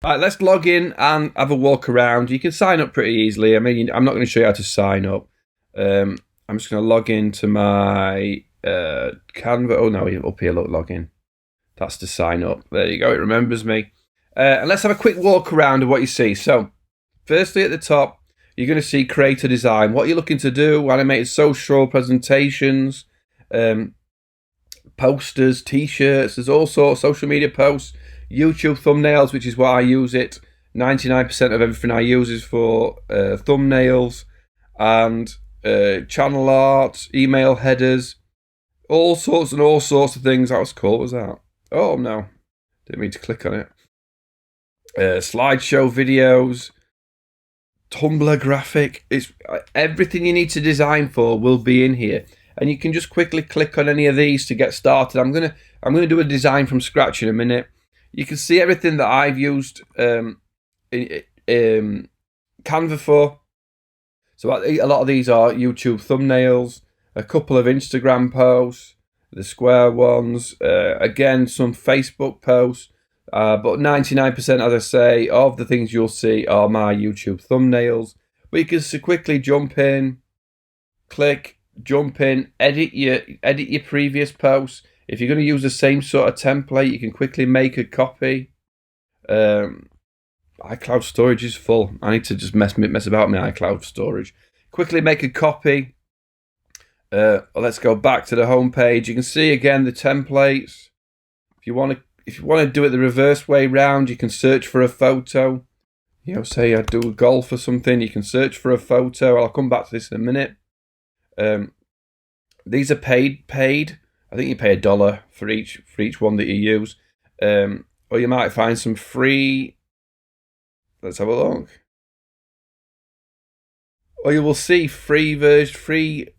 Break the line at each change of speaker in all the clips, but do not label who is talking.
Right, let's log in and have a walk around. You can sign up pretty easily. I mean, I'm not going to show you how to sign up. I'm just going to log into my Canva. Oh no, up here, look, log in. That's to sign up. There you go. It remembers me. And let's have a quick walk around of what you see. So, firstly, at the top, you're going to see create a design. What you're looking to do: animated social presentations, posters, t-shirts. There's all sorts of social media posts, YouTube thumbnails, which is what I use it. 99% of everything I use is for thumbnails and channel art, email headers, all sorts of things. That was cool. What was that? Oh no, didn't mean to click on it. Slideshow videos, Tumblr graphic. It's everything you need to design for will be in here, and you can just quickly click on any of these to get started. I'm gonna do a design from scratch in a minute. You can see everything that I've used Canva for. So a lot of these are YouTube thumbnails, a couple of Instagram posts, the square ones, again some Facebook posts, but 99%, as I say, of the things you'll see are my YouTube thumbnails. But you can quickly jump in, click, jump in, edit your previous posts. If you're going to use the same sort of template, you can quickly make a copy. iCloud storage is full. I need to just mess about my iCloud storage. Quickly make a copy. Let's go back to the home page. You can see again the templates. If you want to do it the reverse way round, you can search for a photo. You know, say I do a golf or something, you can search for a photo. I'll come back to this in a minute. These are paid. I think you pay $1 for each one that you use. Or you might find some free. Let's have a look. Or you will see free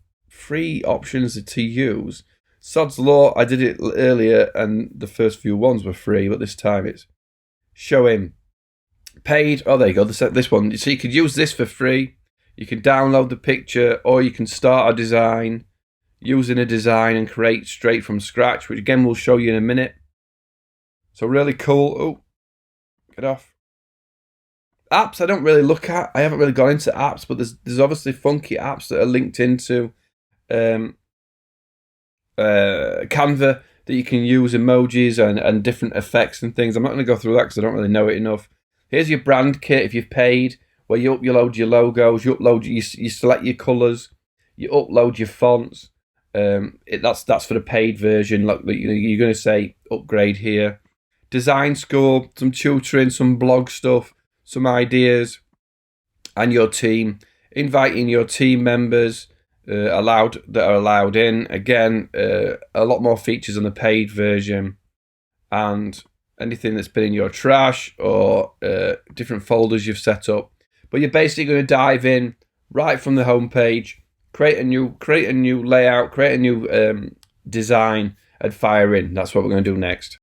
options to use. Sod's Law, I did it earlier and the first few ones were free, but this time it's showing paid. Oh, there you go. This one. So you could use this for free. You can download the picture, or you can start a design using a design and create straight from scratch, which again we'll show you in a minute. So really cool. Oh, get off. Apps I don't really look at. I haven't really gone into apps, but there's obviously funky apps that are linked into Canva that you can use emojis and different effects and things. I'm not going to go through that because I don't really know it enough. Here's your brand kit if you've paid, where you upload your logos, you select your colours, you upload your fonts. That's for the paid version. Like you're going to say upgrade here. Design school, some tutoring, some blog stuff, some ideas, and your team. Inviting your team members that are allowed in. Again, a lot more features on the paid version, and anything that's been in your trash or different folders you've set up. But you're basically going to dive in right from the home page. Create a new layout, create a new design, and fire in. That's what we're going to do next.